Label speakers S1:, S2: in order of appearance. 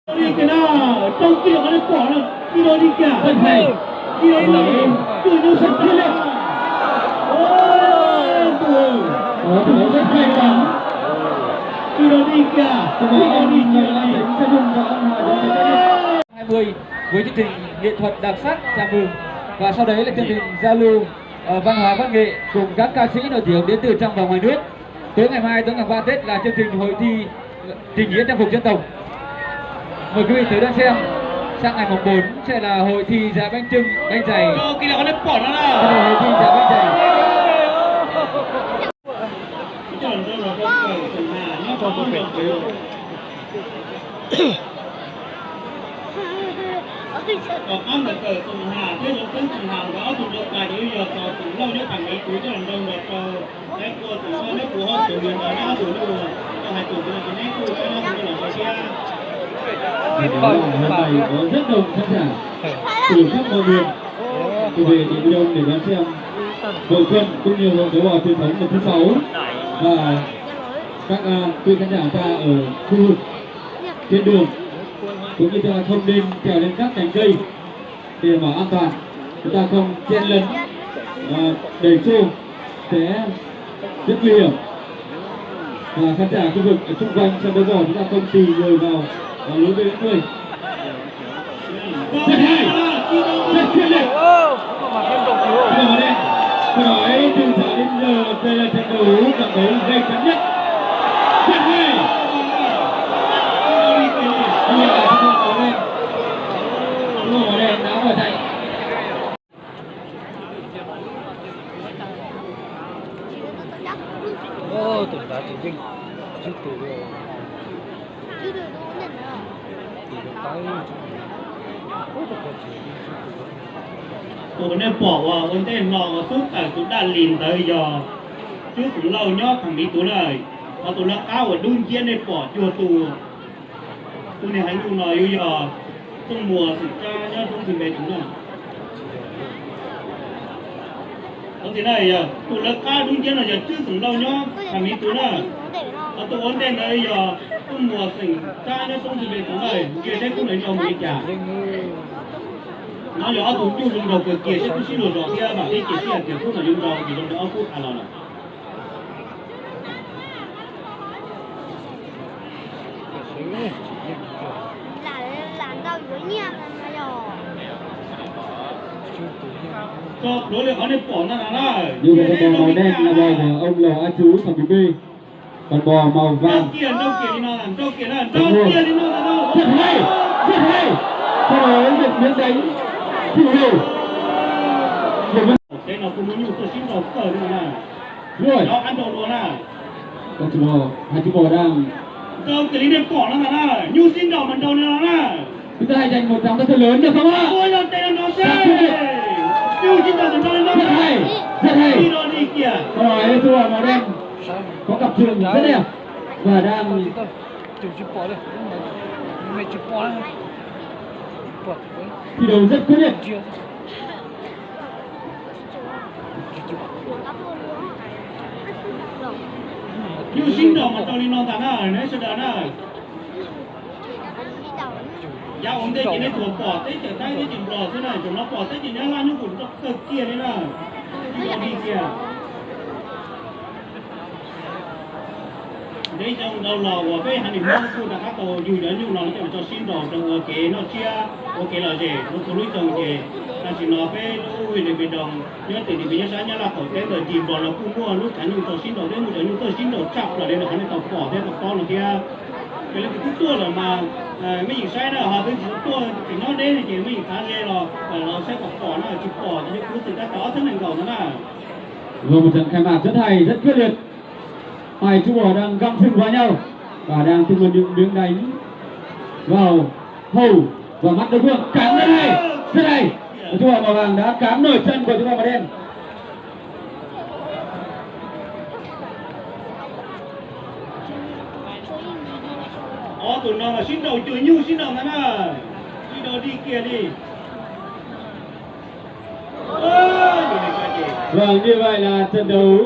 S1: đi cái nào trong kia nó bỏ là đi đâu đi kìa
S2: Thân thầy
S1: đi đấy là từ như sắp thiên lên ôi từ
S2: nó rất hay mà
S1: đi đâu đi kìa đi đâu đi kìa này
S2: sẽ dùng cho ông 20 với chương trình nghệ thuật đặc sắc chào mừng, và sau đấy là chương trình giao lưu văn hóa văn nghệ cùng các ca sĩ nổi tiếng đến từ trong và ngoài nước. Tối ngày mai, tối ngày 3 Tết là chương trình hội thi trình diễn trang phục dân tộc. Mời quý vị tới đón xem. Sang ngày mùng 4 sẽ là hội thi giá bánh chưng, bánh dày.
S1: cho kia là có bỏ nó nào
S2: Hội thi giá bánh dày.
S1: Chọn cho nó có cờ sừng hà nó cho tôi được chứ ăn được cờ sừng hà thế nó cân sừng hà đó tụi được bài đấy giờ cho tụi lâu nhất thằng ấy tụi cho lần đầu được cái cô tụi nó nó phù hợp tụi mình là nó tụi nó cho hai tụi nó cái này tụi nó tụi nó cái kia
S3: có rất đông khán giả từ khắp mọi miền từ về địa đông để đón xem hội quân cũng như hội đấu bò truyền thống lần thứ 6 và các quý khán giả ta ở khu vực trên đường cũng như ta không nên trèo lên các cành cây để đảm bảo an toàn, chúng ta không chen lấn đẩy xô sẽ rất nguy hiểm, và khán giả khu vực ở xung quanh sân đấu bò chúng ta không tì người vào lối về người. Rất hay, rất chuyên nghiệp. Tôi nói từ giờ đến giờ đây là trận đấu cảm thấy gây cấn nhất. Rất hay. Bây giờ là chúng ta lên. Chúng ta lên đá vào chạy.
S4: Tụi đã chỉ dừng trước từ
S1: tụi nó bỏ vào vấn đề nọ suốt cả tụi đã liền tới giờ chứ tụi lâu nhóc thằng mỹ tụi này mà tụi nó cao ở đun chiên này bỏ chùa tụi này hành tụi nói giờ trong mùa sự cha nhá không thì về chúng này không thì này tụi nó cao đun chiên là giờ chứ tụi lâu nhóc thằng mỹ tụi này mà tụi vấn đề này giờ trong mùa sự cha nhá không thì về chúng này kia thế cũng lấy nhau một trả nó giờ tụi chú dùng đầu kia sẽ cứ xin đồ kia mà cái kia sẽ kiểu cũng là dùng đầu thì dùng đầu cũng thà là cho đối với họ nên bỏ ra là
S3: Như vậy con bò màu đen là bò của ông Lò A Chú thằng Bí Bê, còn bò màu vàng
S1: kia đâu kia đi nó làm đâu kia đi nó làm đâu
S3: rất hay, rất hay. Sau đó việc miếng đánh chịu hiểu.
S1: Thế nó cũng muốn nhiều tôi xin đầu cờ nữa nè.
S3: Rồi.
S1: Nó ăn đồ luôn à.
S3: Con chú bò, hai chú bò đang.
S1: Đâu cái này bỏ nó nè, nhu xin đầu mình đầu nó nè.
S3: Chúng ta hãy dành một tràng rất lớn được không ạ?
S1: Ôi là tên nó sẽ. Nhu xin đầu mình đầu nó.
S3: Rất hay, rất hay.
S1: Đi rồi đi kìa.
S3: Rồi, chú bò màu đen có cặp trường rất đẹp và đang thi đấu rất quyết liệt.
S1: Nhu xin đầu mình đầu đi nó thằng nè, nó sẽ đỡ nè. Dạ ông đây chỉ nên thuộc bỏ tới trở tay cái chuyện bỏ thế này, chúng nó bỏ tới chỉ nhá lan như cũng cực kia đấy nè. Đi rồi đi kìa. Đấy trong đầu lò của cái hành mong khu đã các tổ dù đến nhưng nó cho xin đồ trong kế nó chia ok là gì nó có lối trồng gì là chỉ nó phải nuôi để bị đồng nhớ từ thì bây giờ sáng nhớ là khỏi cái rồi tìm bỏ là cũng mua lúc cả những tổ xin đồ đấy một những tổ xin đồ chọc là đây là hắn tổ bỏ thế tổ con là kia cái là cái tua là mà mấy gì sai đó họ bên tua thì nó đến thì chỉ mấy gì khá ghê rồi nó sẽ bỏ nó chỉ bỏ cho những thứ đã có thế này cầu nó là
S3: Vừa một trận khai mạc rất hay, rất quyết liệt. Hai chú bò đang găm phình vào nhau và đang tung lên những miếng đánh vào hầu và mắt đối phương. Cám rất hay, rất hay. Chú bò màu vàng đã cám nổi chân của chú bò màu đen.
S1: tụi nó mà xin đầu chửi nhu xin đầu nó nè đi đâu đi kia đi.
S3: Vâng, như vậy là trận đấu